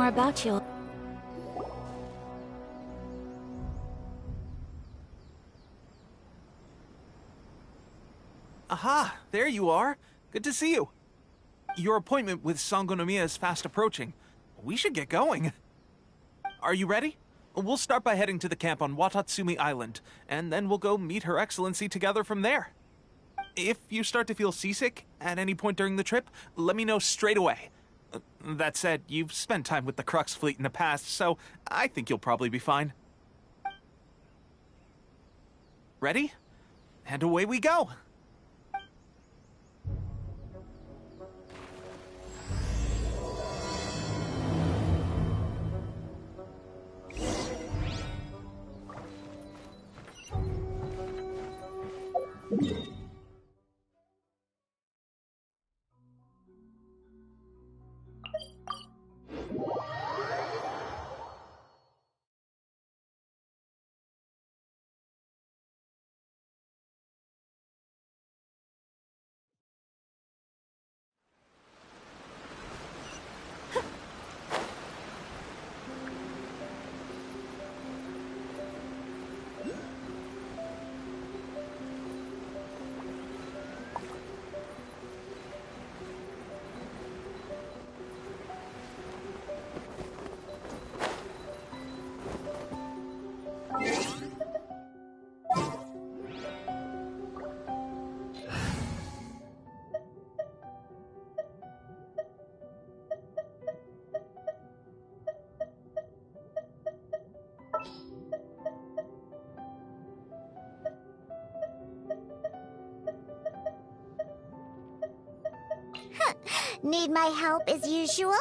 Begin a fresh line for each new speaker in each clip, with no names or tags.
about you.
Aha! There you are! Good to see you. Your appointment with Sangonomiya is fast approaching. We should get going. Are you ready? We'll start by heading to the camp on Watatsumi Island, and then we'll go meet Her Excellency together from there. If you start to feel seasick at any point during the trip, let me know straight away. That said, you've spent time with the Crux fleet in the past, so I think you'll probably be fine. Ready? And away we go!
Need my help as usual?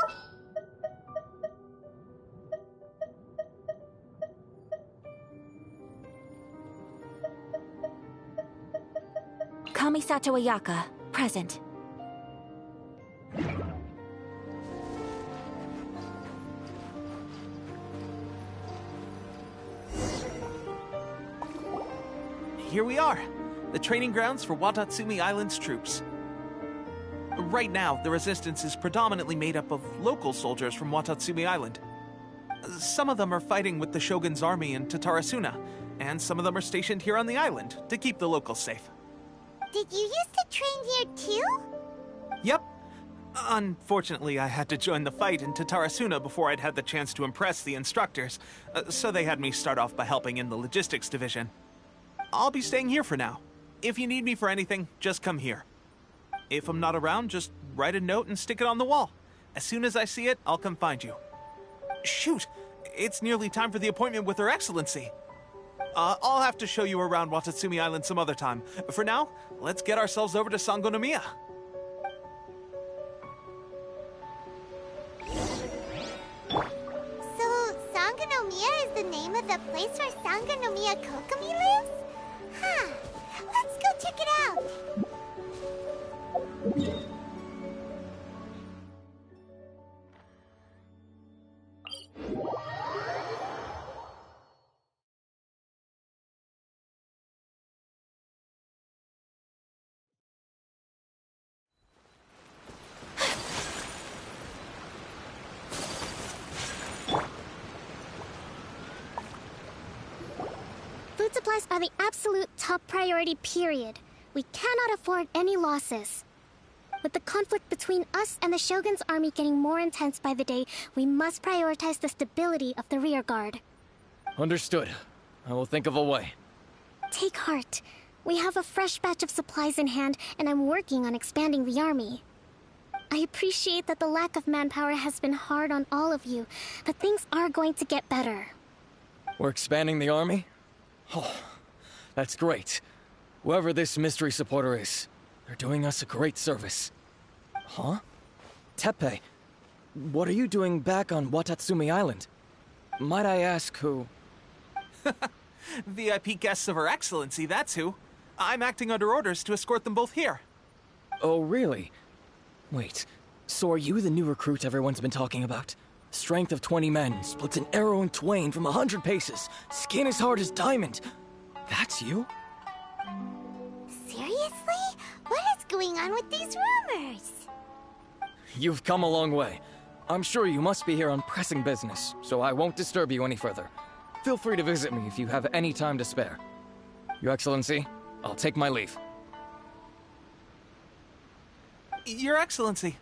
Kamisato Ayaka, present.
Here we are, the training grounds for Watatsumi Island's troops. Right now, the resistance is predominantly made up of local soldiers from Watatsumi Island. Some of them are fighting with the Shogun's army in Tatarasuna, and some of them are stationed here on the island to keep the locals safe.
Did you used to train here too?
Yep. Unfortunately, I had to join the fight in Tatarasuna before I'd had the chance to impress the instructors, so they had me start off by helping in the logistics division. I'll be staying here for now. If you need me for anything, just come here. If I'm not around, just write a note and stick it on the wall. As soon as I see it, I'll come find you. Shoot! It's nearly time for the appointment with Her Excellency. I'll have to show you around Watatsumi Island some other time. For now, let's get ourselves over to Sangonomiya.
So, Sangonomiya is the name of the place where Sangonomiya Kokomi lives? Huh. Let's go check it out! Food supplies are the absolute top priority, period. We cannot afford any losses. With the conflict between us and the Shogun's army getting more intense by the day, we must prioritize the stability of the rear guard.
Understood. I will think of a way.
Take heart. We have a fresh batch of supplies in hand, and I'm working on expanding the army. I appreciate that the lack of manpower has been hard on all of you, but things are going to get better.
We're expanding the army? Oh, that's great. Whoever this mystery supporter is, they're doing us a great service. Huh? Teppei, what are you doing back on Watatsumi Island? Might I ask who?
VIP guests of Her Excellency, that's who. I'm acting under orders to escort them both here.
Oh, really? Wait, so are you the new recruit everyone's been talking about? Strength of 20 men, splits an arrow in twain from 100 paces, skin as hard as diamond. That's you?
Seriously? What is going on with these rumors?
You've come a long way. I'm sure you must be here on pressing business, so I won't disturb you any further. Feel free to visit me if you have any time to spare. Your Excellency, I'll take my leave.
Your Excellency,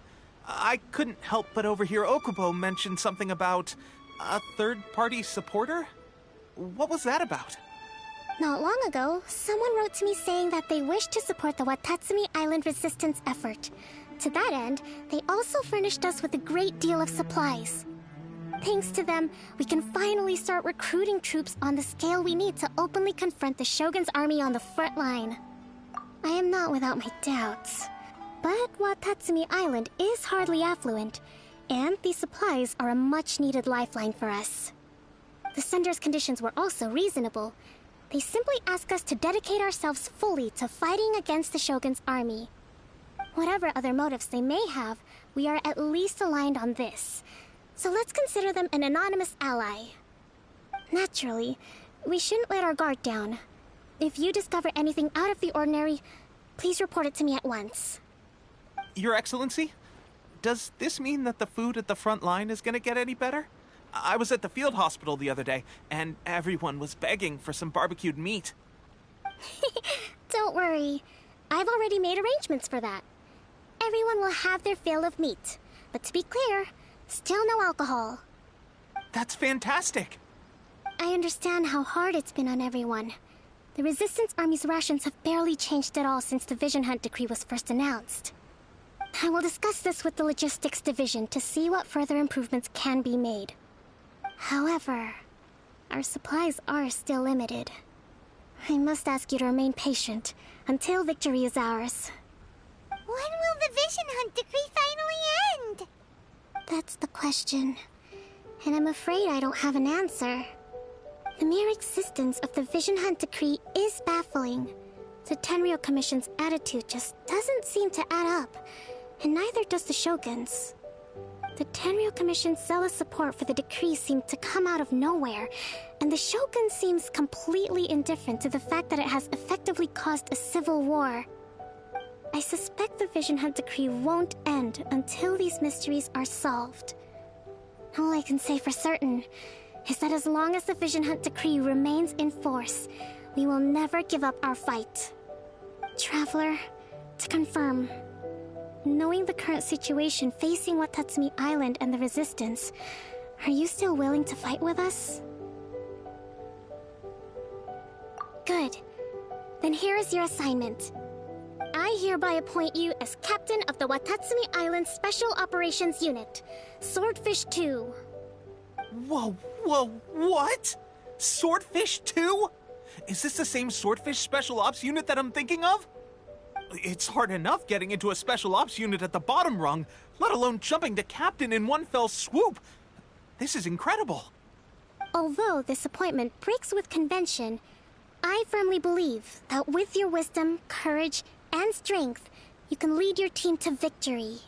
I couldn't help but overhear Okubo mention something about a third-party supporter? What was that about?
Not long ago, someone wrote to me saying that they wish to support the Watatsumi Island resistance effort. To that end, they also furnished us with a great deal of supplies. Thanks to them, we can finally start recruiting troops on the scale we need to openly confront the Shogun's army on the front line. I am not without my doubts, but Watatsumi Island is hardly affluent, and these supplies are a much-needed lifeline for us. The sender's conditions were also reasonable. They simply ask us to dedicate ourselves fully to fighting against the Shogun's army. Whatever other motives they may have, we are at least aligned on this. So let's consider them an anonymous ally. Naturally, we shouldn't let our guard down. If you discover anything out of the ordinary, please report it to me at once.
Your Excellency, does this mean that the food at the front line is gonna get any better? I was at the field hospital the other day, and everyone was begging for some barbecued meat.
Don't worry. I've already made arrangements for that. Everyone will have their fill of meat. But to be clear, still no alcohol.
That's fantastic!
I understand how hard it's been on everyone. The Resistance Army's rations have barely changed at all since the Vision Hunt decree was first announced. I will discuss this with the Logistics Division to see what further improvements can be made. However, our supplies are still limited. I must ask you to remain patient until victory is ours.
When will the Vision Hunt decree finally end?
That's the question, and I'm afraid I don't have an answer. The mere existence of the Vision Hunt decree is baffling. The Tenryou Commission's attitude just doesn't seem to add up, and neither does the Shogun's. The Tenryou Commission's zealous support for the decree seemed to come out of nowhere, and the Shogun seems completely indifferent to the fact that it has effectively caused a civil war. I suspect the Vision Hunt decree won't end until these mysteries are solved. All I can say for certain is that as long as the Vision Hunt decree remains in force, we will never give up our fight. Traveler, to confirm, knowing the current situation facing Watatsumi Island and the Resistance, are you still willing to fight with us? Good. Then here is your assignment. I hereby appoint you as captain of the Watatsumi Island Special Operations Unit, Swordfish 2.
Whoa, what? Swordfish 2? Is this the same Swordfish Special Ops unit that I'm thinking of? It's hard enough getting into a Special Ops unit at the bottom rung, let alone jumping to captain in one fell swoop. This is incredible.
Although this appointment breaks with convention, I firmly believe that with your wisdom, courage, and strength, you can lead your team to victory.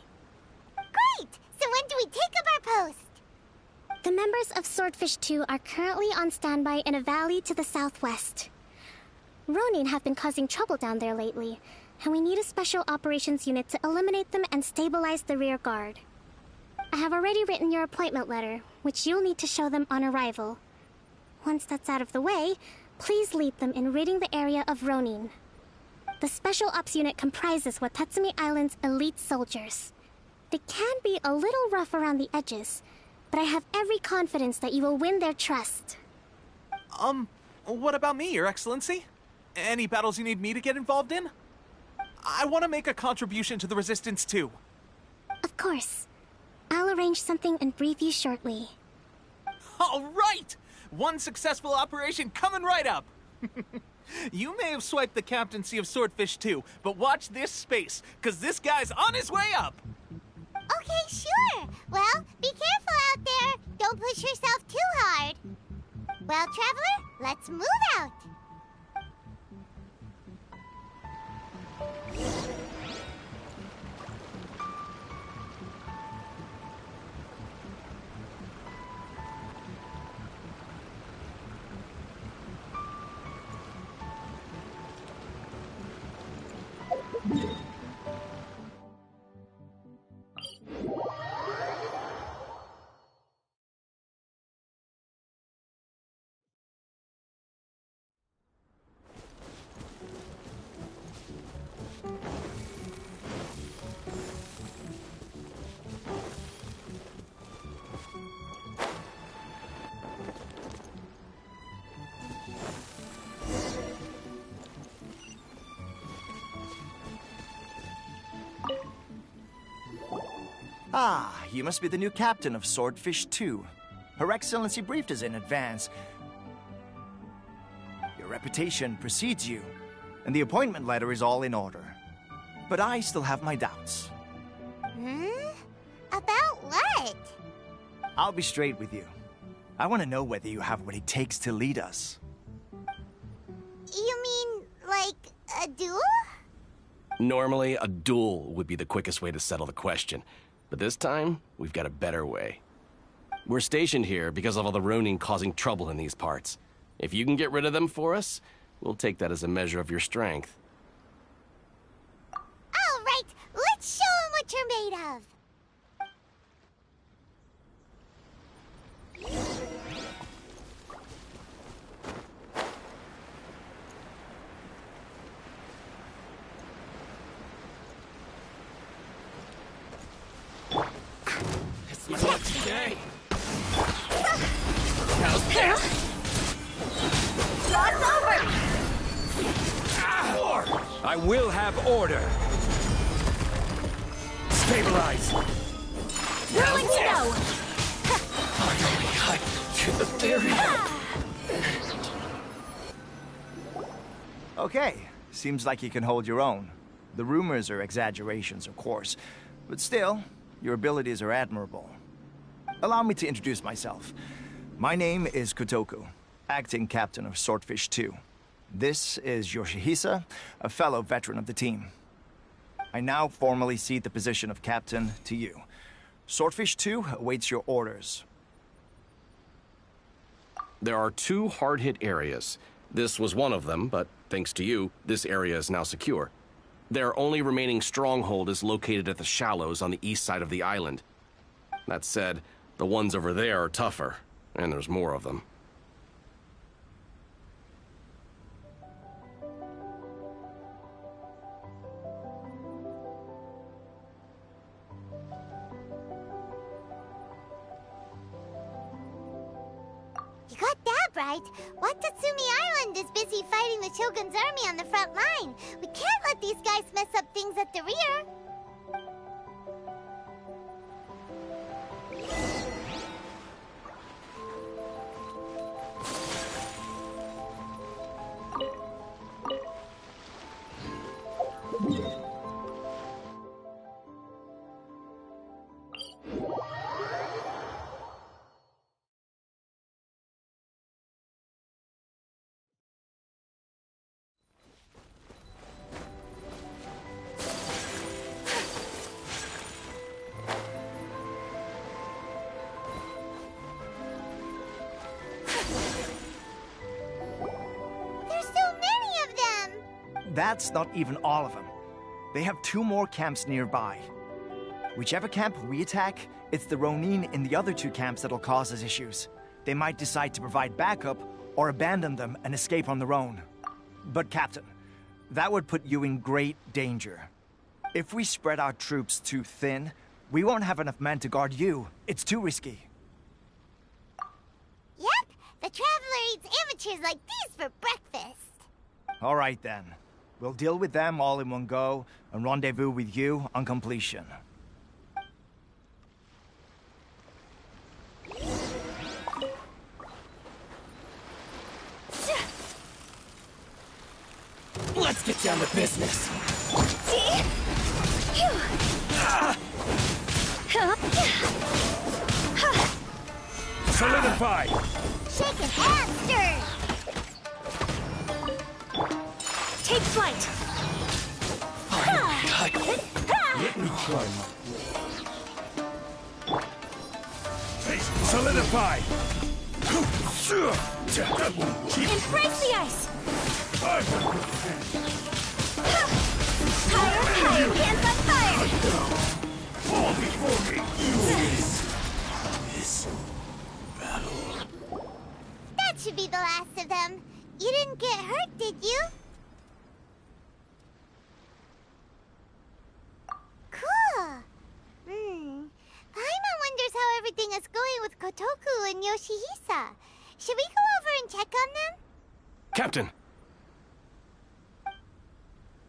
Great! So when do we take up our post?
The members of Swordfish 2 are currently on standby in a valley to the southwest. Ronin have been causing trouble down there lately, and we need a special operations unit to eliminate them and stabilize the rear guard. I have already written your appointment letter, which you'll need to show them on arrival. Once that's out of the way, please lead them in ridding the area of Ronin. The Special Ops unit comprises Watatsumi Island's elite soldiers. They can be a little rough around the edges, but I have every confidence that you will win their trust.
What about me, Your Excellency? Any battles you need me to get involved in? I want to make a contribution to the Resistance too.
Of course. I'll arrange something and brief you shortly.
All right! One successful operation coming right up! You may have swiped the captaincy of Swordfish 2, but watch this space, because this guy's on his way up!
Okay, sure. Well, be careful out there. Don't push yourself too hard. Well, Traveler, let's move out.
Ah, you must be the new captain of Swordfish 2. Her Excellency briefed us in advance. Your reputation precedes you, and the appointment letter is all in order. But I still have my doubts.
About what?
I'll be straight with you. I want to know whether you have what it takes to lead us.
You mean, like, a duel?
Normally, a duel would be the quickest way to settle the question. But this time, we've got a better way. We're stationed here because of all the Ronin causing trouble in these parts. If you can get rid of them for us, we'll take that as a measure of your strength.
All right, let's show 'em what you're made of.
It's my lucky day. How's this?
It's over!
I will have order. Stabilize.
Rolling snow!
Finally got to the theory.
Okay, seems like you can hold your own. The rumors are exaggerations, of course, but still, your abilities are admirable. Allow me to introduce myself. My name is Kotoku, acting captain of Swordfish 2. This is Yoshihisa, a fellow veteran of the team. I now formally cede the position of captain to you. Swordfish 2 awaits your orders.
There are 2 hard-hit areas. This was one of them, but thanks to you, this area is now secure. Their only remaining stronghold is located at the shallows on the east side of the island. That said, the ones over there are tougher, and there's more of them.
You got that right. Watatsumi Island is busy fighting the Shogun's army on the front line. We can't let these guys mess up things at the rear.
That's not even all of them. They have 2 more camps nearby. Whichever camp we attack, it's the Ronin in the other 2 camps that'll cause us issues. They might decide to provide backup or abandon them and escape on their own. But Captain, that would put you in great danger. If we spread our troops too thin, we won't have enough men to guard you. It's too risky.
Yep, the Traveler eats amateurs like these for breakfast.
All right then. We'll deal with them all in one go and rendezvous with you on completion.
Let's get down to business.
Solidify!
Shake it and stir!
Take flight!
Let me try my Solidify!
Embrace the ice! Higher, hands on fire!
Fall before me!
That should be the last of them. You didn't get hurt, did you? Cool. Paimon wonders how everything is going with Kotoku and Yoshihisa. Should we go over and check on them?
Captain!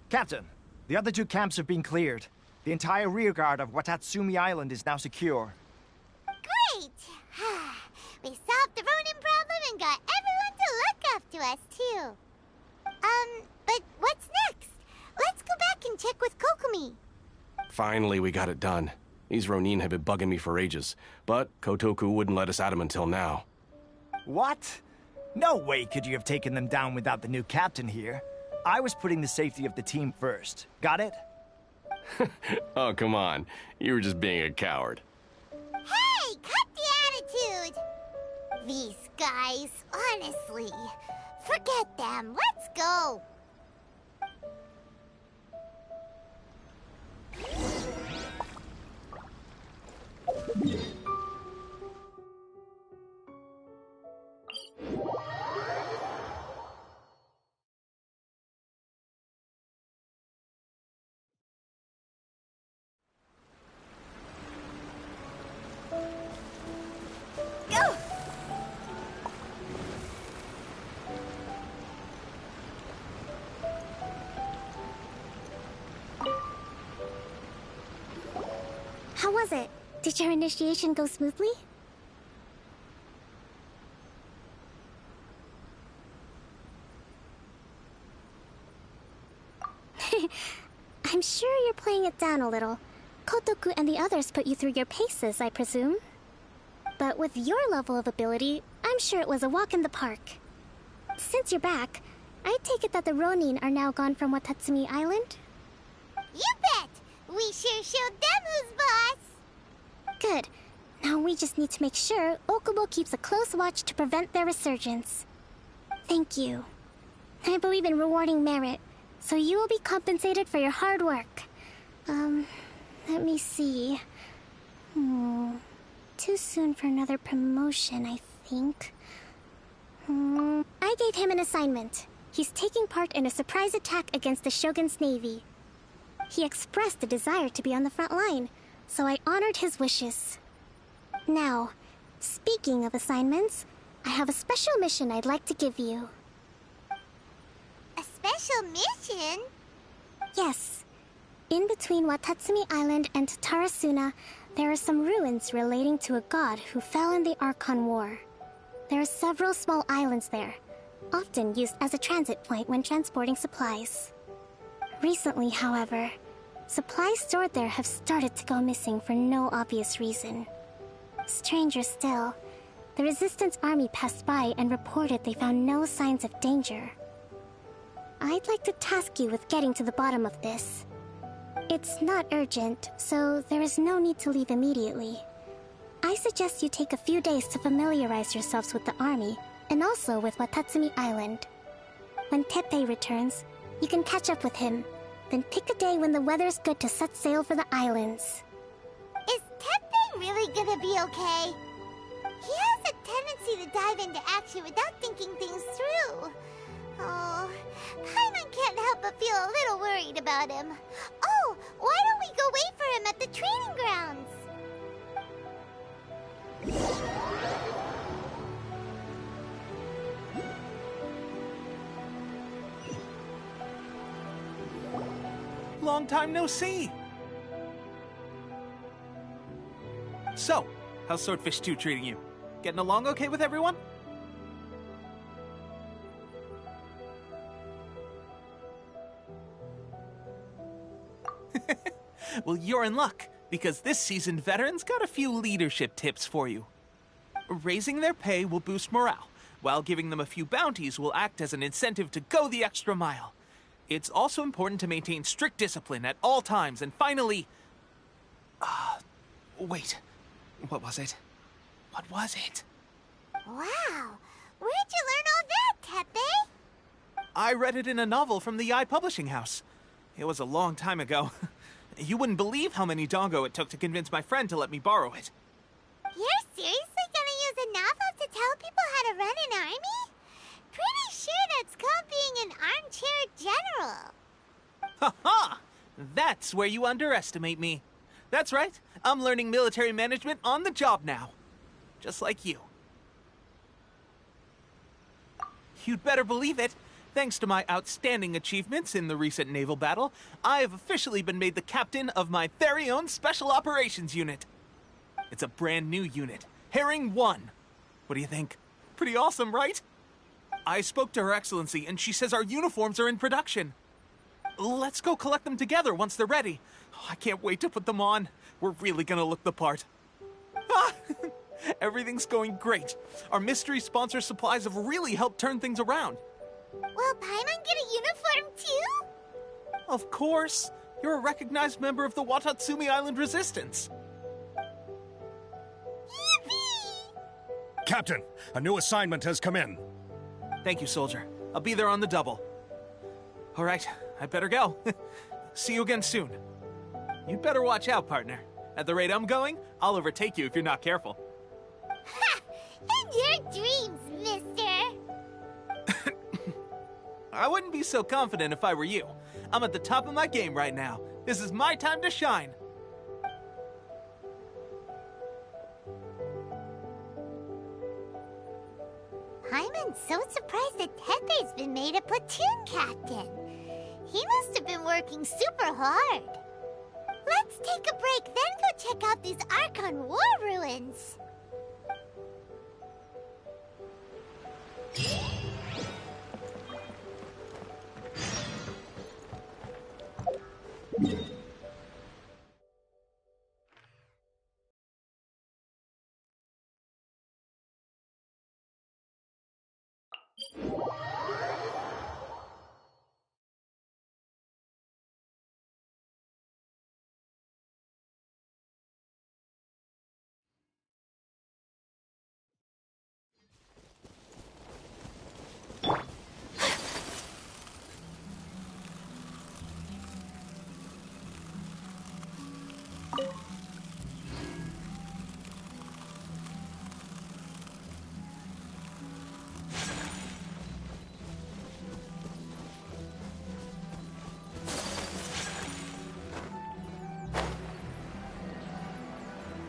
Captain, the other 2 camps have been cleared. The entire rearguard of Watatsumi Island is now secure.
Great! We solved the Ronin problem and got everyone to look after us, too. But what's next? Let's go back and check with Kokumi.
Finally, we got it done. These Ronin have been bugging me for ages, but Kotoku wouldn't let us at him until now.
What? No way could you have taken them down without the new captain here. I was putting the safety of the team first. Got it?
Oh, come on. You were just being a coward.
Hey, cut the attitude! These guys, honestly. Forget them. Let's go. Go!
How was it? Did your initiation go smoothly? I'm sure you're playing it down a little. Kotoku and the others put you through your paces, I presume. But with your level of ability, I'm sure it was a walk in the park. Since you're back, I take it that the Ronin are now gone from Watatsumi Island?
You bet! We sure showed them who's boss!
Good. Now we just need to make sure Okubo keeps a close watch to prevent their resurgence. Thank you. I believe in rewarding merit, so you will be compensated for your hard work. Let me see. Too soon for another promotion, I think. I gave him an assignment. He's taking part in a surprise attack against the Shogun's navy. He expressed a desire to be on the front line, so I honored his wishes. Now, speaking of assignments, I have a special mission I'd like to give you.
A special mission?
Yes. In between Watatsumi Island and Tarasuna, there are some ruins relating to a god who fell in the Archon War. There are several small islands there, often used as a transit point when transporting supplies. Recently, however, supplies stored there have started to go missing for no obvious reason. Stranger still, the Resistance army passed by and reported they found no signs of danger. I'd like to task you with getting to the bottom of this. It's not urgent, so there is no need to leave immediately. I suggest you take a few days to familiarize yourselves with the army, and also with Watatsumi Island. When Teppei returns, you can catch up with him, then pick a day when the weather's good to set sail for the islands.
Is Teppei really gonna be okay? He has a tendency to dive into action without thinking things through. Oh, Paimon can't help but feel a little worried about him. Oh, why don't we go wait for him at the training grounds?
Long time no see! So, how's Swordfish 2 treating you? Getting along okay with everyone? Well, you're in luck, because this seasoned veteran's got a few leadership tips for you. Raising their pay will boost morale, while giving them a few bounties will act as an incentive to go the extra mile. It's also important to maintain strict discipline at all times, and finally... wait. What was it? What was it?
Wow, where'd you learn all that, Teppei?
I read it in a novel from the Eye Publishing House. It was a long time ago. You wouldn't believe how many dongo it took to convince my friend to let me borrow it.
You're seriously gonna use a novel to tell people how to run an army? Pretty sure that's called being an armchair general.
Ha-ha! That's where you underestimate me. That's right. I'm learning military management on the job now. Just like you. You'd better believe it. Thanks to my outstanding achievements in the recent naval battle, I have officially been made the captain of my very own Special Operations Unit. It's a brand new unit, Herring 1. What do you think? Pretty awesome, right? I spoke to Her Excellency, and she says our uniforms are in production. Let's go collect them together once they're ready. I can't wait to put them on. We're really gonna look the part. Ah! Everything's going great. Our mystery sponsor supplies have really helped turn things around.
Will Paimon get a uniform too?
Of course. You're a recognized member of the Watatsumi Island Resistance.
Yippee!
Captain, a new assignment has come in.
Thank you, soldier. I'll be there on the double. All right, I better go. See you again soon. You'd better watch out, partner. At the rate I'm going, I'll overtake you if you're not careful.
Ha! In your dreams, mister!
I wouldn't be so confident if I were you. I'm at the top of my game right now. This is my time to shine.
Paimon's so surprised that Tepe's been made a platoon captain. He must have been working super hard. Let's take a break, then go check out these Archon War ruins.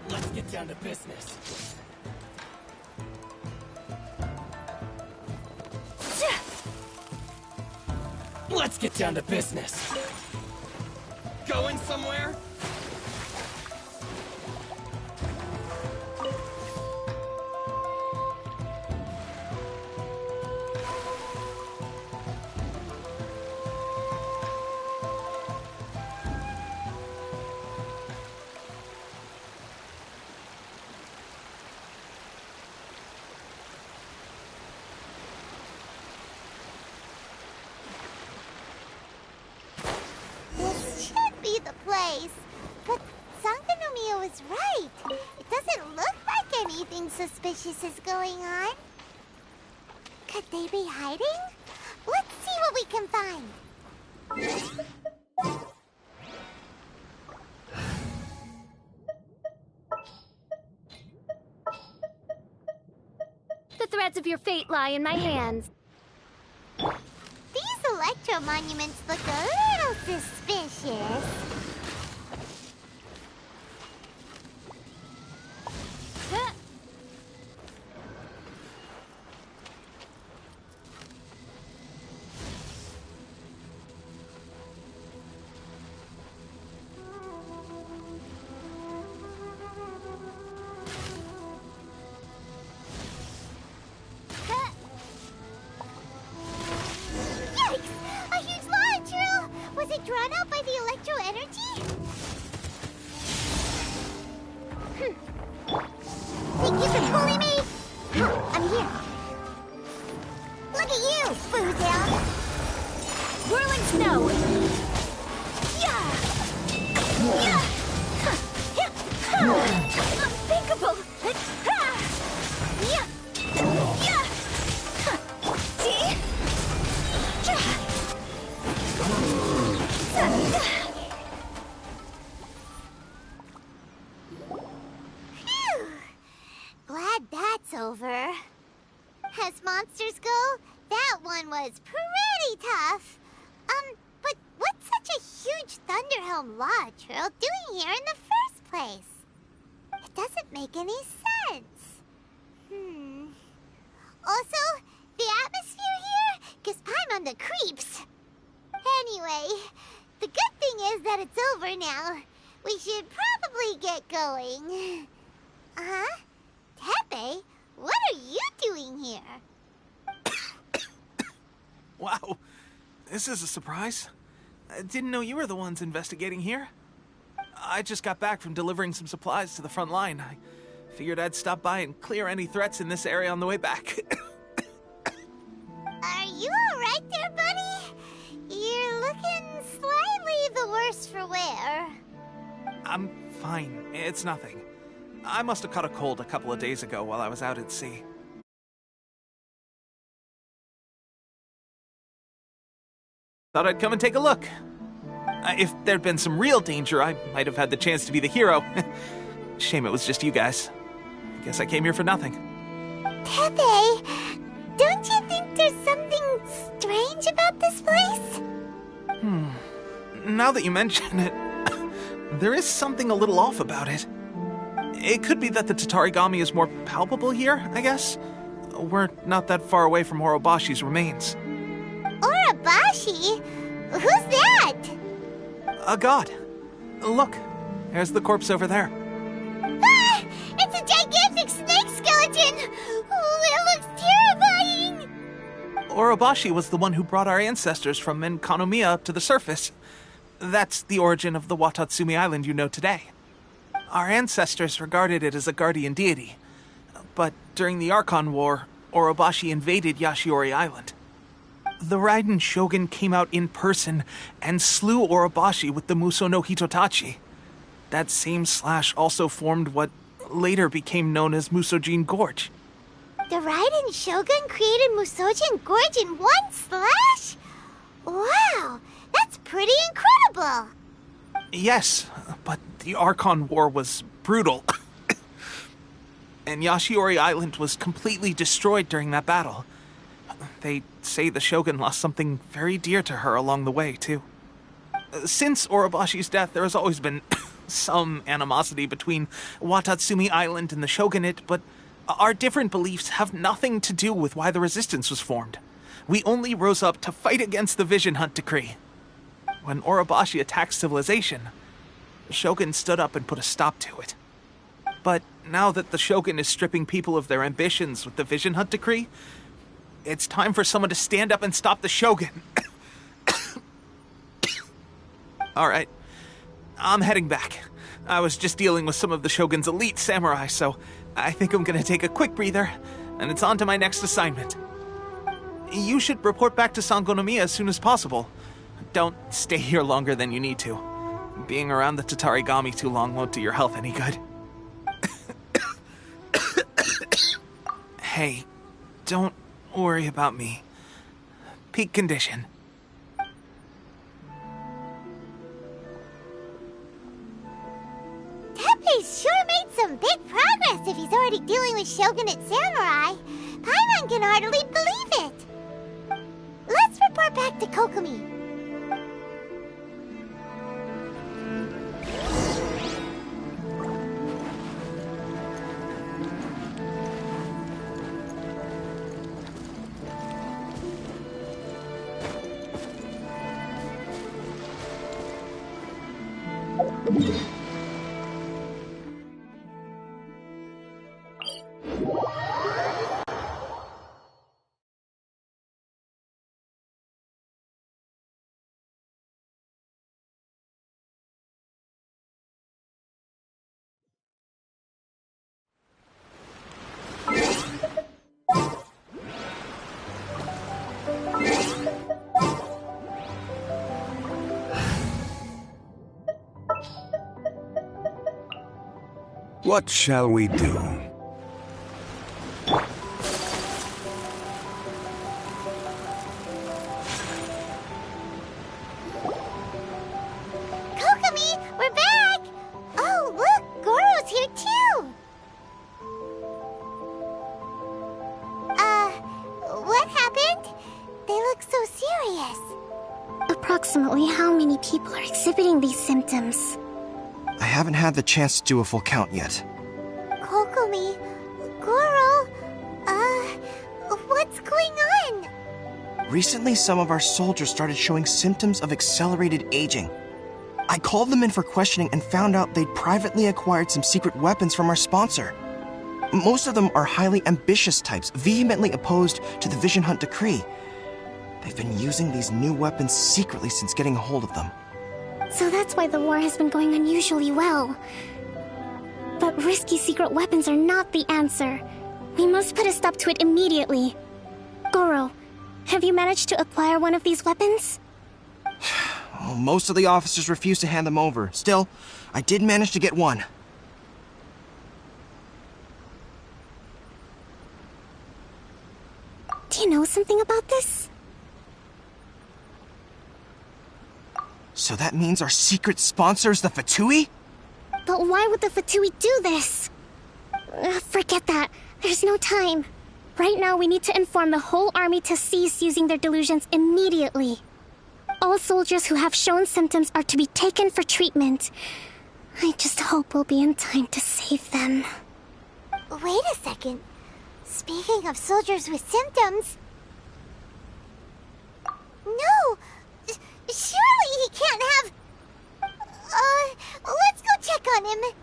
Let's get down to business. Let's get down to business. Going somewhere?
This should be the place. But Sankanomiya was right. It doesn't look like anything suspicious is going on. Could they be hiding? Let's see what we can find.
The threads of your fate lie in my hands.
These electro monuments look a little suspicious.
Huh.
Yikes! A huge lava trail! Was it drawn out by the electro energy? Thank you for pulling me! I'm here. Look at you, Boozle!
Whirling snow!
Yeah!
Yeah! Unthinkable! Yeah! Yeah! See?
Phew! Glad that's over. As monsters go, that one was pretty tough. But what's such a huge Thunderhelm lava trail doing here in the first place? It doesn't make any sense. Also, the atmosphere here gives Paimon on the creeps. Anyway, the good thing is that it's over now. We should probably get going. Huh? Tepe, what are you doing here?
Wow, this is a surprise. I didn't know you were the ones investigating here. I just got back from delivering some supplies to the front line. I figured I'd stop by and clear any threats in this area on the way back.
Are you alright there, buddy? You're looking slightly the worse for wear.
I'm fine. It's nothing. I must have caught a cold a couple of days ago while I was out at sea. Thought I'd come and take a look. If there'd been some real danger, I might have had the chance to be the hero. Shame it was just you guys. Guess I came here for nothing.
Tepe, don't you think there's something strange about this place?
Now that you mention it, there is something a little off about it. It could be that the Tatarigami is more palpable here, I guess. We're not that far away from Orobashi's remains.
Orobashi? Who's that?
A god. Look, there's the corpse over there.
Ah! It's a gigantic snake skeleton! Oh, it looks terrifying!
Orobashi was the one who brought our ancestors from Enkanomiya up to the surface. That's the origin of the Watatsumi Island you know today. Our ancestors regarded it as a guardian deity. But during the Archon War, Orobashi invaded Yashiori Island. The Raiden Shogun came out in person and slew Orobashi with the Muso no Hitotachi. That same slash also formed what later became known as Musojin Gorge.
The Raiden Shogun created Musojin Gorge in one slash? Wow, that's pretty incredible!
Yes, but the Archon War was brutal. And Yashiori Island was completely destroyed during that battle. They say the Shogun lost something very dear to her along the way, too. Since Orobashi's death, there has always been some animosity between Watatsumi Island and the Shogunate, but our different beliefs have nothing to do with why the resistance was formed. We only rose up to fight against the Vision Hunt Decree. When Orobashi attacked civilization, the Shogun stood up and put a stop to it. But now that the Shogun is stripping people of their ambitions with the Vision Hunt Decree, it's time for someone to stand up and stop the Shogun. Alright, I'm heading back. I was just dealing with some of the Shogun's elite samurai, so I think I'm gonna take a quick breather, and it's on to my next assignment. You should report back to Sangonomiya as soon as possible. Don't stay here longer than you need to. Being around the Tatarigami too long won't do your health any good. Hey, don't worry about me. Peak condition.
Tepe's sure made some big progress if he's already dealing with Shogunate samurai. Paimon can hardly believe it. Let's report back to Kokomi.
What shall we do?
Kokomi, we're back! Oh, look, Goro's here too! What happened? They look so serious.
Approximately how many people are exhibiting these symptoms?
I haven't had the chance to do a full count yet.
Kokomi, Goro, what's going on?
Recently, some of our soldiers started showing symptoms of accelerated aging. I called them in for questioning and found out they'd privately acquired some secret weapons from our sponsor. Most of them are highly ambitious types, vehemently opposed to the Vision Hunt decree. They've been using these new weapons secretly since getting a hold of them.
So that's why the war has been going unusually well. But risky secret weapons are not the answer. We must put a stop to it immediately. Goro, have you managed to acquire one of these weapons?
Well, most of the officers refuse to hand them over. Still, I did manage to get one.
Do you know something about this?
So that means our secret sponsor is the Fatui?
But why would the Fatui do this? Forget that. There's no time. Right now, we need to inform the whole army to cease using their delusions immediately. All soldiers who have shown symptoms are to be taken for treatment. I just hope we'll be in time to save them.
Wait a second. Speaking of soldiers with symptoms... No! Surely he can't have... let's go check on him.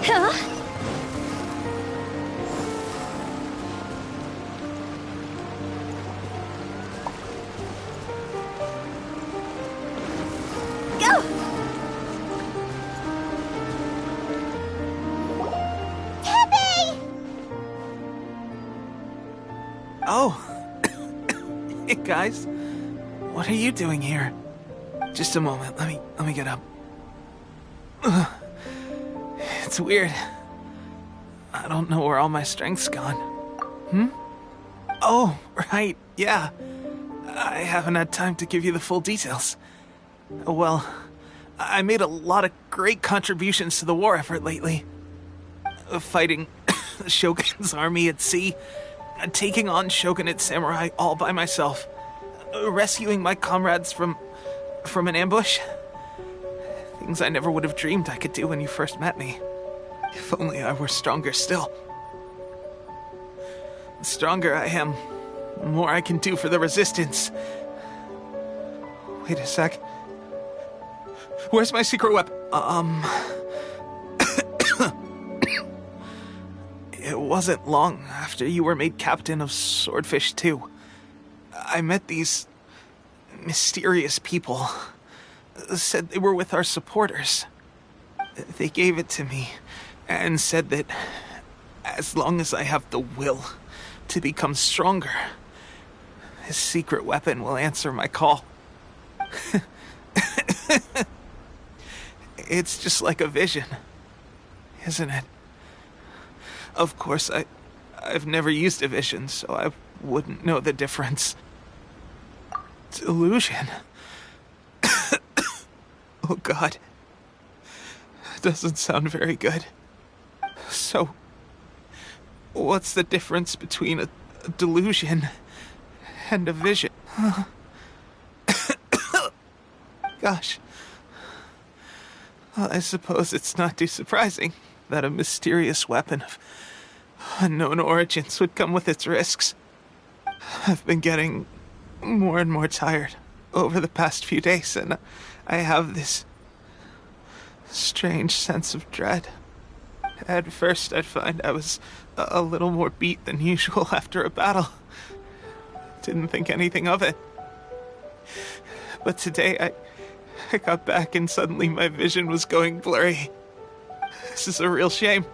Huh?
Go!
Teppei!
Oh. Hey, guys. What are you doing here? Just a moment. Let me get up. Ugh. It's weird. I don't know where all my strength's gone. Oh, right, yeah. I haven't had time to give you the full details. Well, I made a lot of great contributions to the war effort lately. Fighting the Shogun's army at sea, taking on Shogunate samurai all by myself, rescuing my comrades from an ambush. Things I never would have dreamed I could do when you first met me. If only I were stronger still. The stronger I am, the more I can do for the Resistance. Wait a sec. Where's my secret weapon? It wasn't long after you were made captain of Swordfish 2. I met these mysterious people. Said they were with our supporters. They gave it to me and said that as long as I have the will to become stronger, his secret weapon will answer my call. It's just like a vision, isn't it? Of course, I've never used a vision, so I wouldn't know the difference. Delusion. Oh God. Doesn't sound very good. So, what's the difference between a delusion and a vision? Gosh. Well, I suppose it's not too surprising that a mysterious weapon of unknown origins would come with its risks. I've been getting more and more tired over the past few days, and I have this strange sense of dread. At first, I'd find I was a little more beat than usual after a battle. Didn't think anything of it. But today, I got back and suddenly my vision was going blurry. This is a real shame.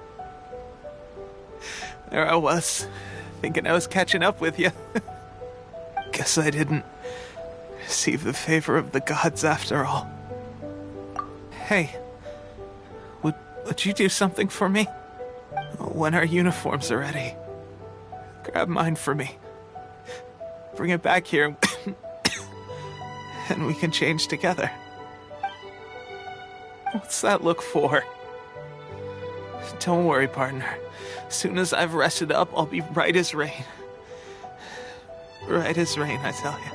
There I was, thinking I was catching up with you. Guess I didn't receive the favor of the gods after all. Hey, would you do something for me? When our uniforms are ready, grab mine for me. Bring it back here, and we can change together. What's that look for? Don't worry, partner. As soon as I've rested up, I'll be right as rain. Right as rain, I tell you.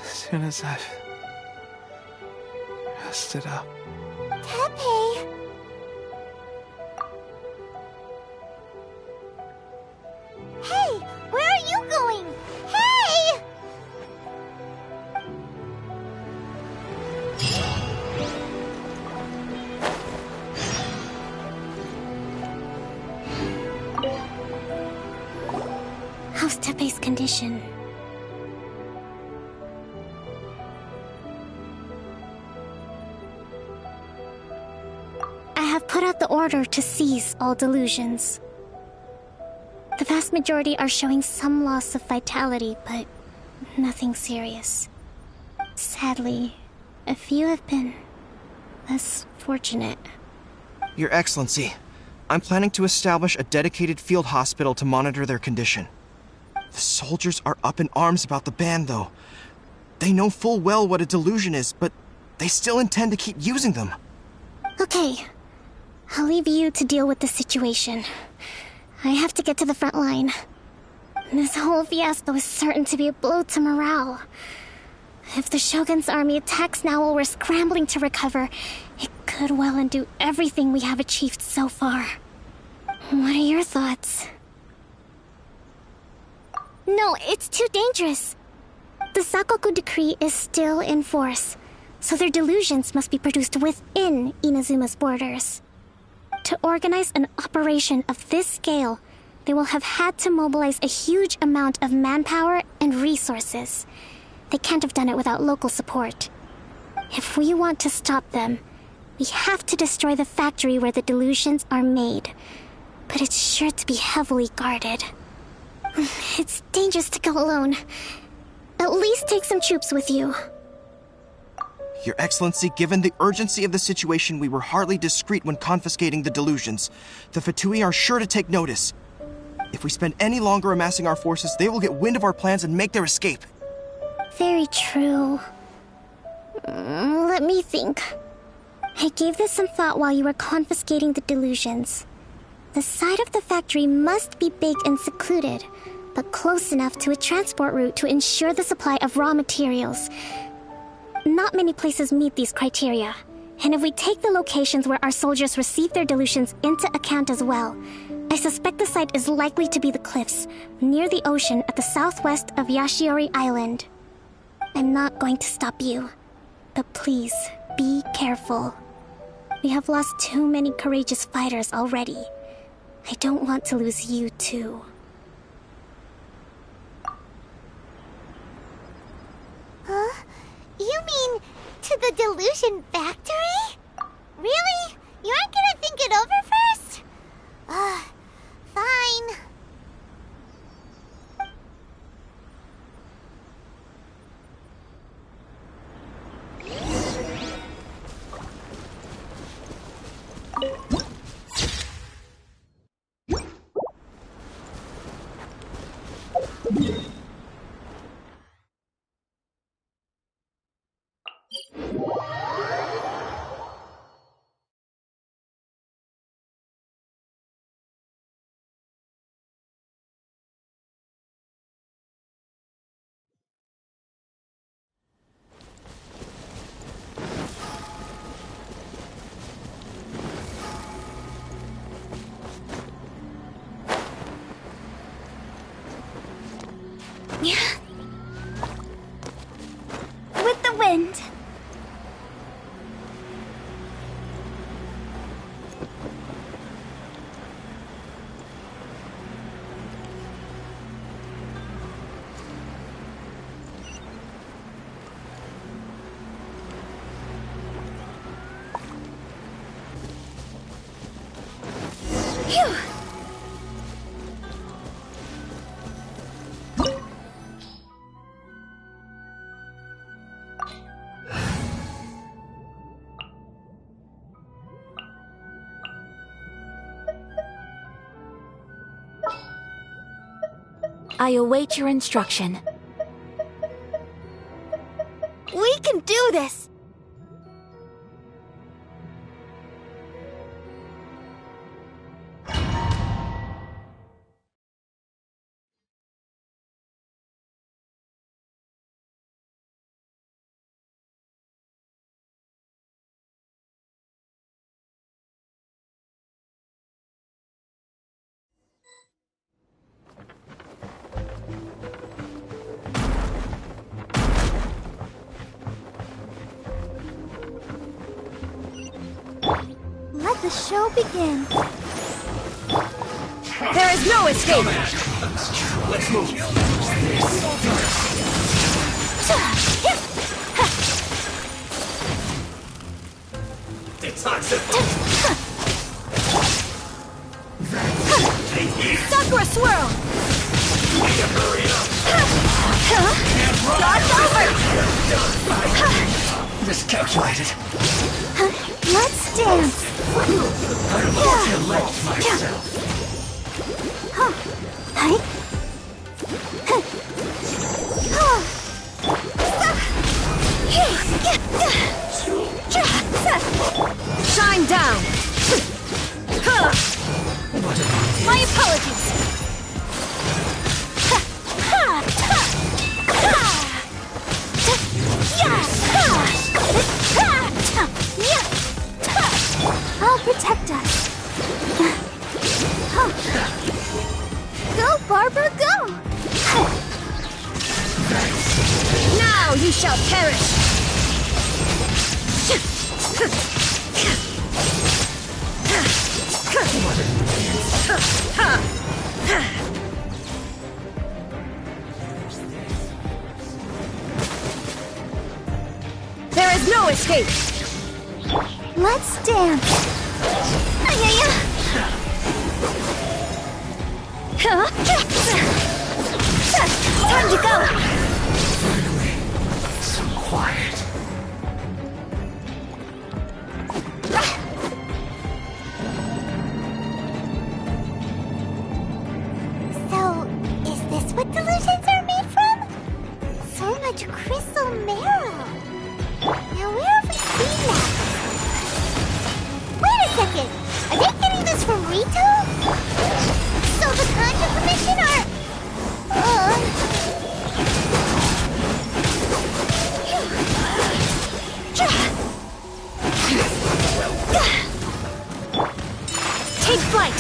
As soon as I've rested up.
Tepe! Hey! Where are you going? Hey!
How's Tepe's condition? I have put out the order to cease all delusions. The vast majority are showing some loss of vitality, but nothing serious. Sadly, a few have been less fortunate.
Your Excellency, I'm planning to establish a dedicated field hospital to monitor their condition. The soldiers are up in arms about the ban, though. They know full well what a delusion is, but they still intend to keep using them.
Okay, I'll leave you to deal with the situation. I have to get to the front line. This whole fiasco is certain to be a blow to morale. If the Shogun's army attacks now while we're scrambling to recover, it could well undo everything we have achieved so far. What are your thoughts? No, it's too dangerous. The Sakoku decree is still in force, so their delusions must be produced within Inazuma's borders. To organize an operation of this scale, they will have had to mobilize a huge amount of manpower and resources. They can't have done it without local support. If we want to stop them, we have to destroy the factory where the delusions are made. But it's sure to be heavily guarded. It's dangerous to go alone. At least take some troops with you.
Your Excellency, given the urgency of the situation, we were hardly discreet when confiscating the delusions. The Fatui are sure to take notice. If we spend any longer amassing our forces, they will get wind of our plans and make their escape.
Very true. Let me think. I gave this some thought while you were confiscating the delusions. The side of the factory must be big and secluded, but close enough to a transport route to ensure the supply of raw materials. Not many places meet these criteria, and if we take the locations where our soldiers receive their delusions into account as well, I suspect the site is likely to be the cliffs, near the ocean at the southwest of Yashiori Island. I'm not going to stop you, but please, be careful. We have lost too many courageous fighters already. I don't want to lose you too.
Huh? You mean to the delusion factory? Really? You aren't gonna think it over first? Fine.
Phew! I await your instruction. We can do this! Let the show begin. There is no escape!
Let's move. It's not simple.
Sakura swirl!
Hurry up.
Dodge over!
Miscalculated.
Let's dance! Shine down! My apologies! I'll protect us. Go, Barbara, go! Now you shall perish! There is no escape! Let's dance! Time to go!
Finally, so quiet.
So, is this what delusions are made from? So much crystal marrow. Now where have we seen that? Wait a second! Are they getting this from Rito? So the Conjure Commission are...
Take flight!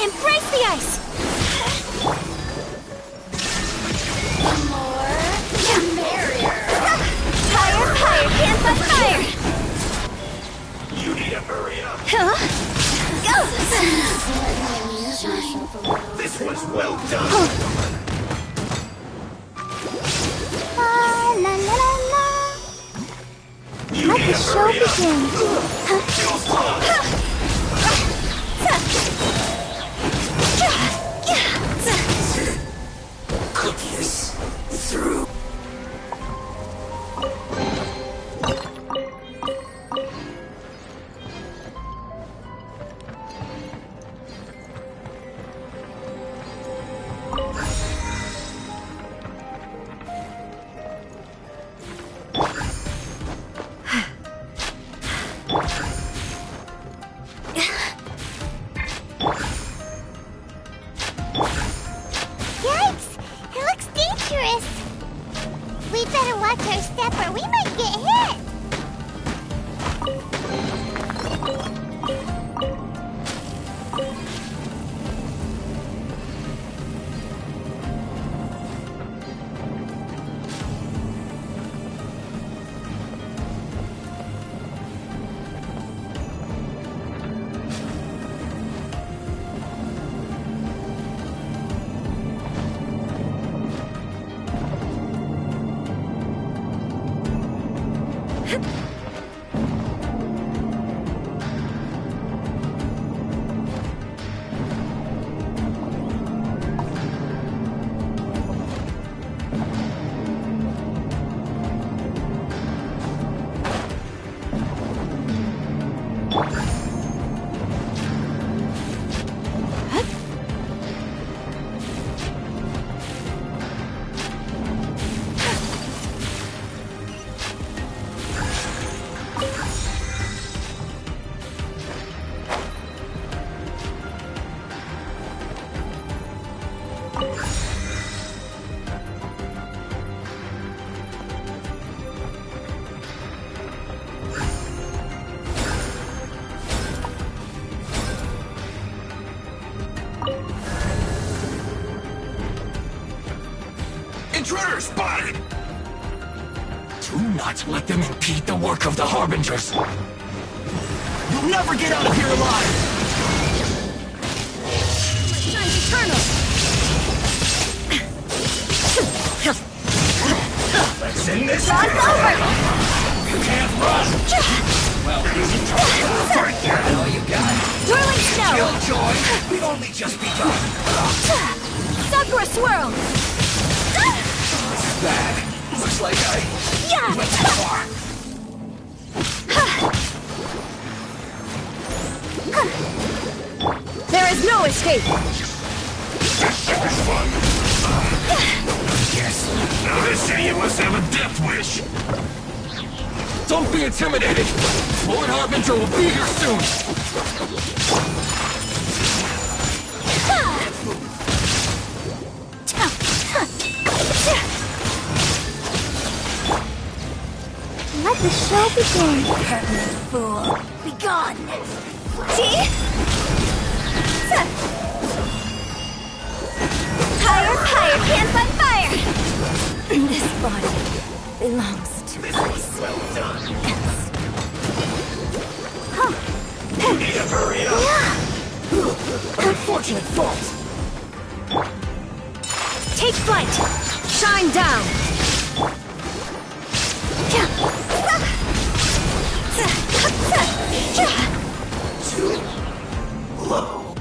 Embrace the ice! The merrier! Higher, hands on fire!
You need to hurry up.
Go!
This was well done.
La la la la. Let the show begin.
Cook this through. Intruder spotted! Do not let them impede the work of the Harbingers! You'll never get out of here alive!
Sun's eternal!
Let's end this!
It's over!
You can't run! Well, right there, all you got.
Whirling snow!
Killjoy, we've only just begun.
Sakura swirl!
Bad. Looks like I
Yeah!
went too far.
There is no escape!
This is fun. Yes. Now this idiot must have a death wish.
Don't be intimidated! Lord Harbinger will be here soon!
Let the show begin.
Permanent fool! Be gone! See? Higher, can't find fire! This body belongs to us.
Well done.
Huh.
You need to hurry up.
Unfortunate fault. Take flight! Shine down!
Too low.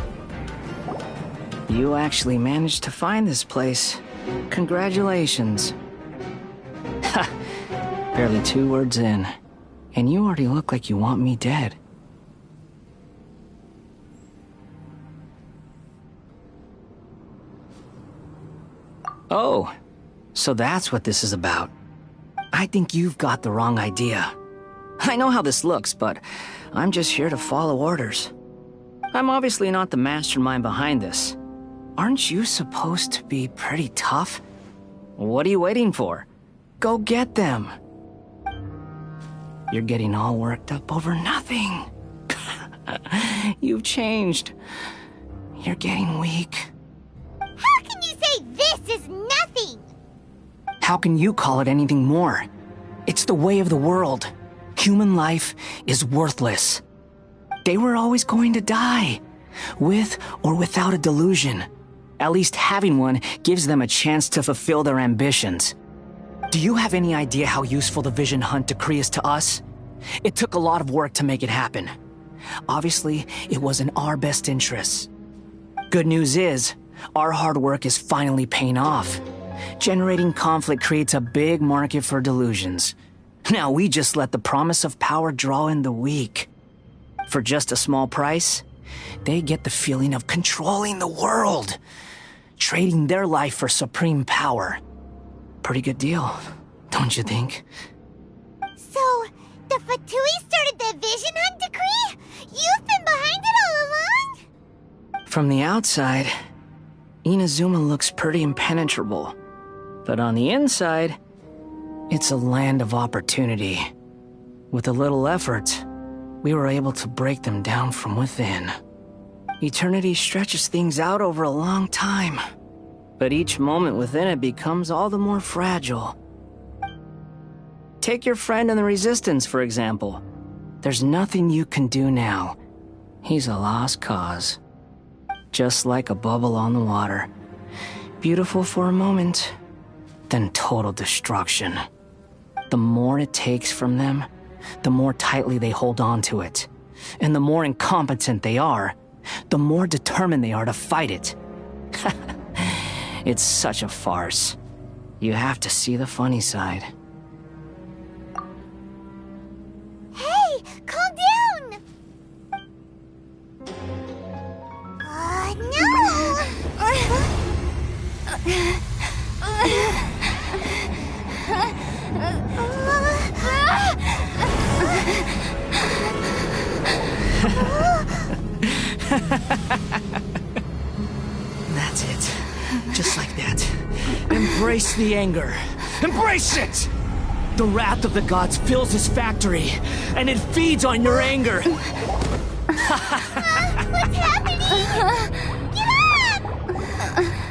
You actually managed to find this place. Congratulations. Ha! Barely 2 words in, and you already look like you want me dead. Oh, so that's what this is about. I think you've got the wrong idea. I know how this looks, but I'm just here to follow orders. I'm obviously not the mastermind behind this. Aren't you supposed to be pretty tough? What are you waiting for? Go get them. You're getting all worked up over nothing. You've changed. You're getting weak.
How can you say this is nothing?
How can you call it anything more? It's the way of the world. Human life is worthless. They were always going to die, with or without a delusion. At least having one gives them a chance to fulfill their ambitions. Do you have any idea how useful the Vision Hunt decree is to us? It took a lot of work to make it happen. Obviously, it was in our best interests. Good news is, our hard work is finally paying off. Generating conflict creates a big market for delusions. Now we just let the promise of power draw in the weak. For just a small price, they get the feeling of controlling the world, trading their life for supreme power. Pretty good deal, don't you think?
So, the Fatui started the Vision Hunt decree? You've been behind it all along?
From the outside, Inazuma looks pretty impenetrable. But on the inside, it's a land of opportunity. With a little effort, we were able to break them down from within. Eternity stretches things out over a long time, but each moment within it becomes all the more fragile. Take your friend in the Resistance, for example. There's nothing you can do now. He's a lost cause. Just like a bubble on the water. Beautiful for a moment, then total destruction. The more it takes from them, the more tightly they hold on to it. And the more incompetent they are, the more determined they are to fight it. It's such a farce. You have to see the funny side.
Hey, calm down! No!
That's it. Just like that. Embrace the anger. Embrace it! The wrath of the gods fills this factory, and it feeds on your anger.
What's happening? Get up!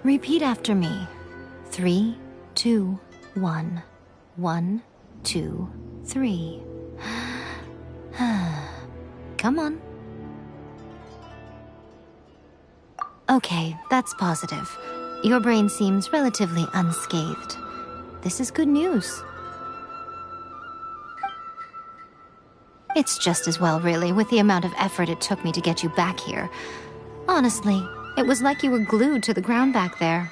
Repeat after me. 3, 2, 1. 1, 2, 3. Come on. Okay, that's positive. Your brain seems relatively unscathed. This is good news. It's just as well, really, with the amount of effort it took me to get you back here. Honestly, it was like you were glued to the ground back there.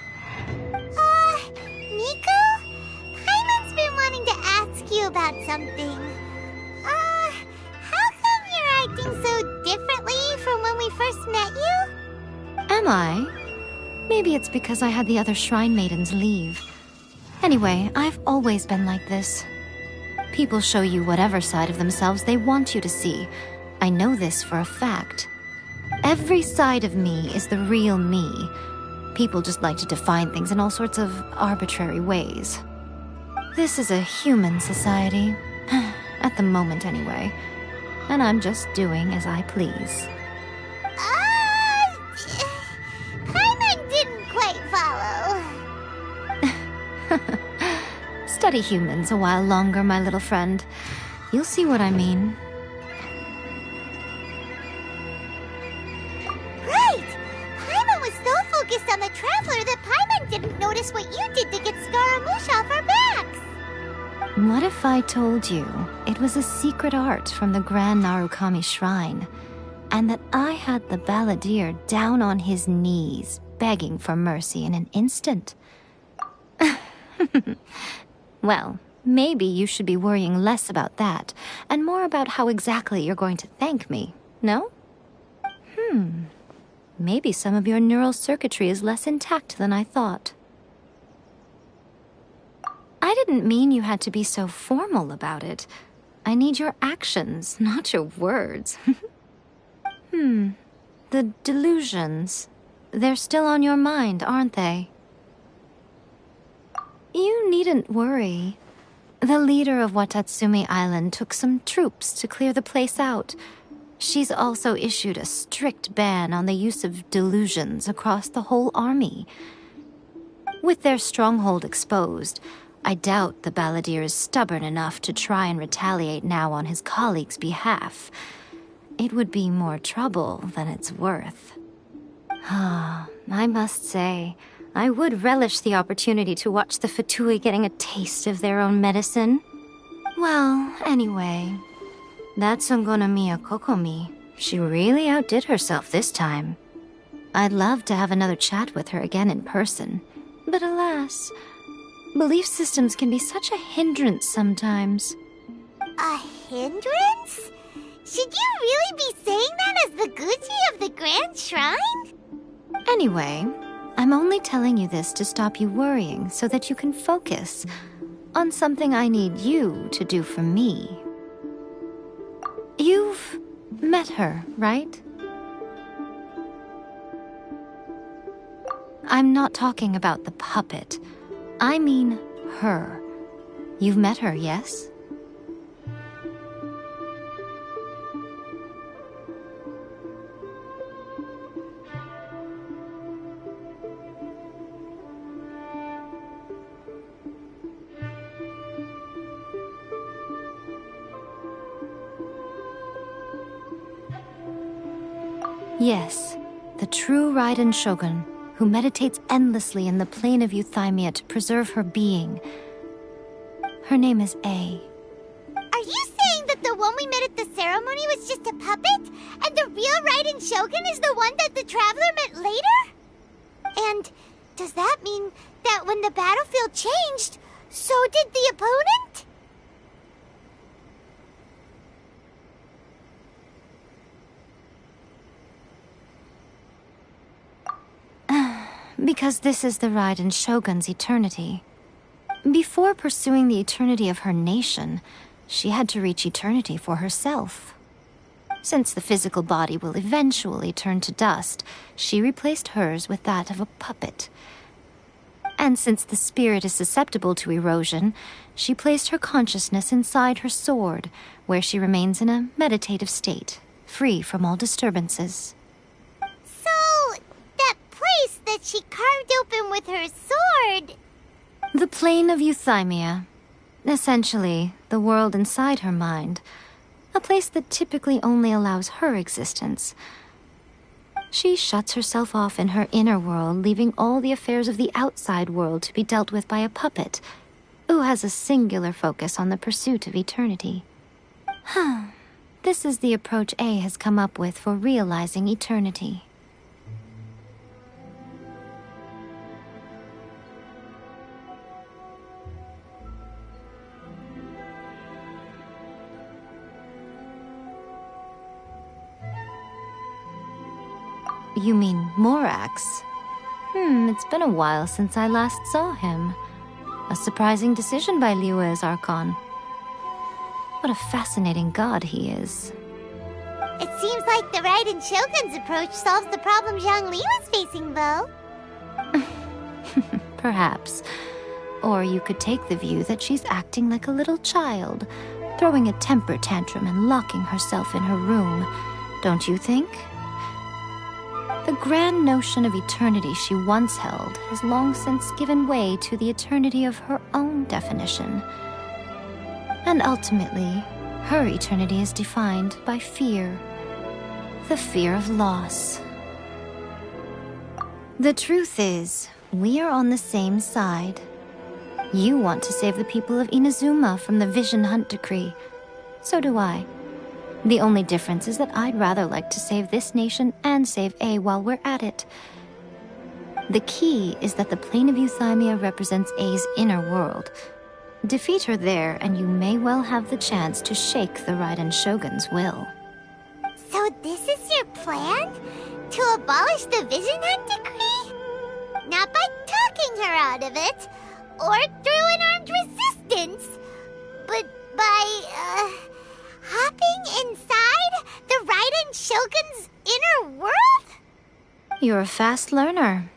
Nico? Paimon's been wanting to ask you about something. How come you're acting so differently from when we first met you?
Am I? Maybe it's because I had the other Shrine Maidens leave. Anyway, I've always been like this. People show you whatever side of themselves they want you to see. I know this for a fact. Every side of me is the real me. People just like to define things in all sorts of arbitrary ways. This is a human society. At the moment, anyway. And I'm just doing as I please.
Paimon didn't quite follow.
Study humans a while longer, my little friend. You'll see what I mean.
Right! Paimon was so focused on the Traveler that Paimon didn't notice what you did to get Scaramouche off our backs!
What if I told you it was a secret art from the Grand Narukami Shrine, and that I had the balladeer down on his knees, begging for mercy in an instant? Well, maybe you should be worrying less about that, and more about how exactly you're going to thank me, no? Maybe some of your neural circuitry is less intact than I thought. I didn't mean you had to be so formal about it. I need your actions, not your words. The delusions. They're still on your mind, aren't they? You needn't worry. The leader of Watatsumi Island took some troops to clear the place out. She's also issued a strict ban on the use of delusions across the whole army. With their stronghold exposed, I doubt the balladeer is stubborn enough to try and retaliate now on his colleagues' behalf. It would be more trouble than it's worth. I must say, I would relish the opportunity to watch the Fatui getting a taste of their own medicine. Well, anyway, that Sungonomiya Kokomi, she really outdid herself this time. I'd love to have another chat with her again in person, but alas, belief systems can be such a hindrance sometimes.
A hindrance? Should you really be saying that as the Gucci of the Grand Shrine?
Anyway, I'm only telling you this to stop you worrying so that you can focus on something I need you to do for me. You've met her, right? I'm not talking about the puppet. I mean her. You've met her, yes? Yes, the true Raiden Shogun, who meditates endlessly in the plane of Euthymia to preserve her being. Her name is A.
Are you saying that the one we met at the ceremony was just a puppet? And the real Raiden Shogun is the one that the Traveler met later? And does that mean that when the battlefield changed, so did the opponent?
Because this is the Raiden Shogun's eternity. Before pursuing the eternity of her nation, she had to reach eternity for herself. Since the physical body will eventually turn to dust, she replaced hers with that of a puppet. And since the spirit is susceptible to erosion, she placed her consciousness inside her sword, where she remains in a meditative state, free from all disturbances.
So, that place that that she carved open with her sword.
The plane of euthymia. Essentially, the world inside her mind. A place that typically only allows her existence. She shuts herself off in her inner world, leaving all the affairs of the outside world to be dealt with by a puppet, who has a singular focus on the pursuit of eternity. This is the approach A has come up with for realizing eternity. You mean Morax? It's been a while since I last saw him. A surprising decision by Liyue's Archon. What a fascinating god he is.
It seems like the Raiden Shogun's approach solves the problem Zhang Li was facing, though.
Perhaps. Or you could take the view that she's acting like a little child, throwing a temper tantrum and locking herself in her room. Don't you think? The grand notion of eternity she once held has long since given way to the eternity of her own definition. And ultimately, her eternity is defined by fear. The fear of loss. The truth is, we are on the same side. You want to save the people of Inazuma from the Vision Hunt decree. So do I. The only difference is that I'd rather like to save this nation and save A while we're at it. The key is that the plane of euthymia represents A's inner world. Defeat her there, and you may well have the chance to shake the Raiden Shogun's will.
So this is your plan? To abolish the Vision Hunt decree? Not by talking her out of it, or through an armed resistance, but by, hopping inside the Raiden Shogun's inner world?
You're a fast learner.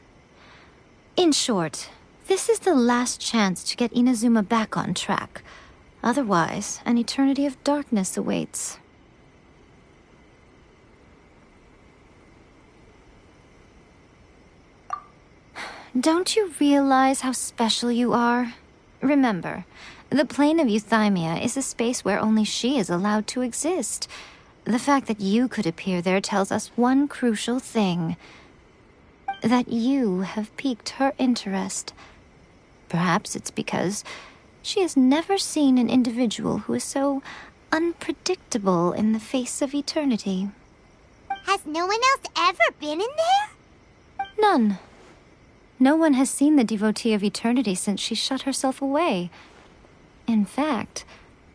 In short, this is the last chance to get Inazuma back on track. Otherwise, an eternity of darkness awaits. Don't you realize how special you are? Remember, the plane of euthymia is a space where only she is allowed to exist. The fact that you could appear there tells us one crucial thing. That you have piqued her interest. Perhaps it's because she has never seen an individual who is so unpredictable in the face of eternity.
Has no one else ever been in there?
None. No one has seen the devotee of eternity since she shut herself away. In fact,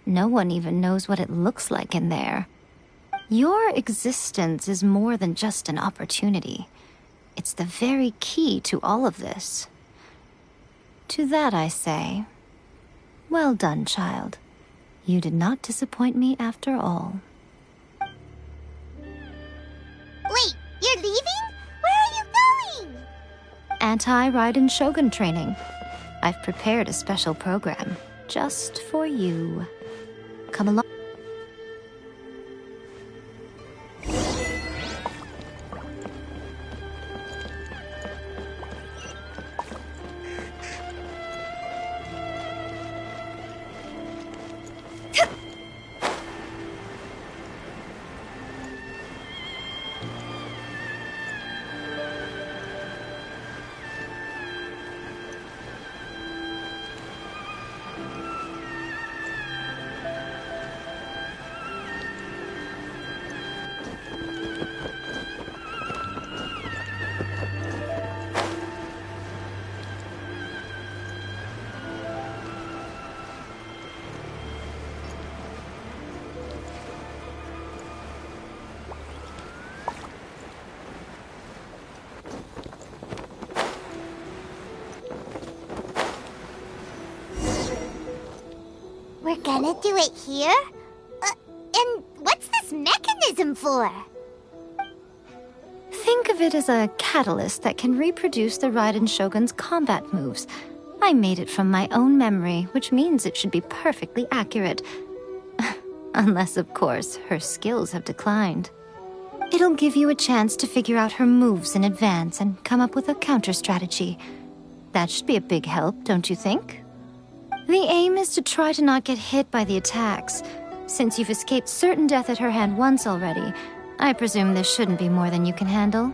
no one even knows what it looks like in there. Your existence is more than just an opportunity. It's the very key to all of this. To that I say, well done, child. You did not disappoint me after all.
Wait, you're leaving? Where are you going?
Anti-Raiden Shogun training. I've prepared a special program just for you. Come along.
We're gonna do it here? And what's this mechanism for?
Think of it as a catalyst that can reproduce the Raiden Shogun's combat moves. I made it from my own memory, which means it should be perfectly accurate. Unless, of course, her skills have declined. It'll give you a chance to figure out her moves in advance and come up with a counter strategy. That should be a big help, don't you think? The aim is to try to not get hit by the attacks. Since you've escaped certain death at her hand once already, I presume this shouldn't be more than you can handle.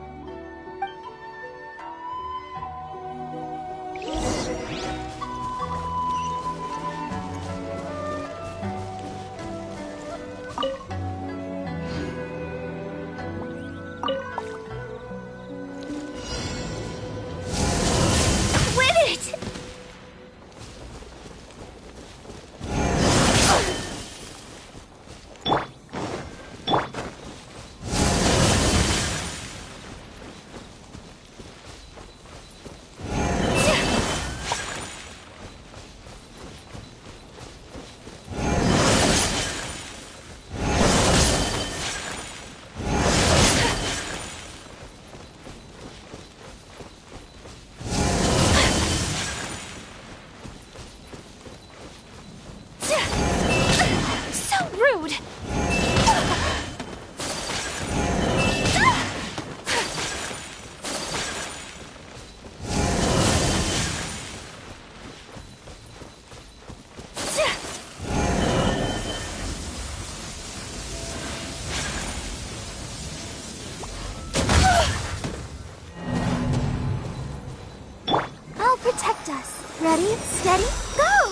Protect us. Ready, steady, go!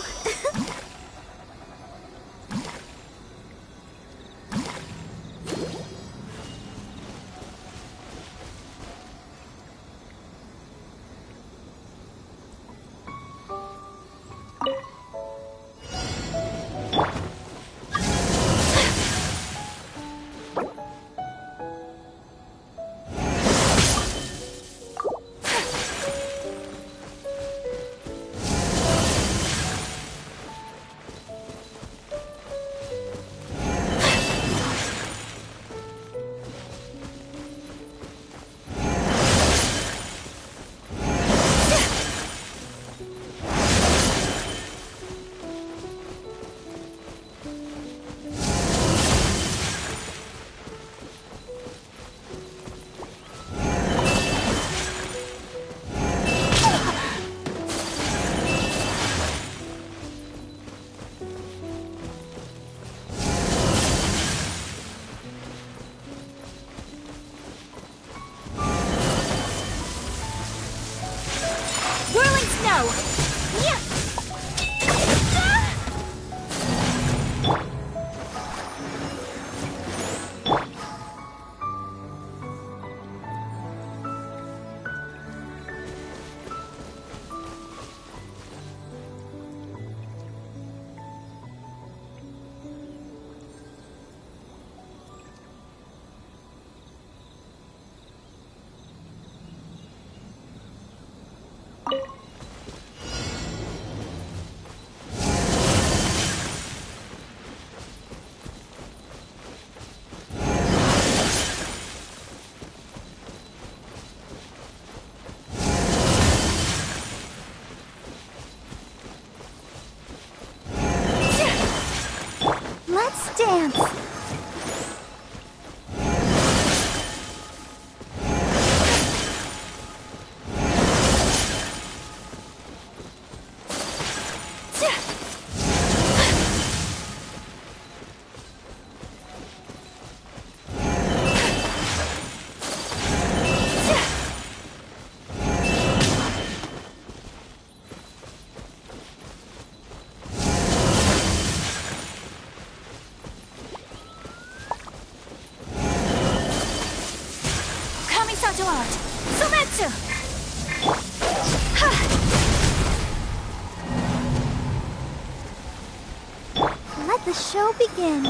Let's dance. Let the show begin.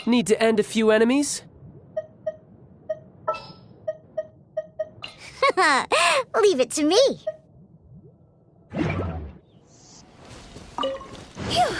Need to end a few enemies?
Leave it to me. Phew.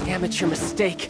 Amateur mistake.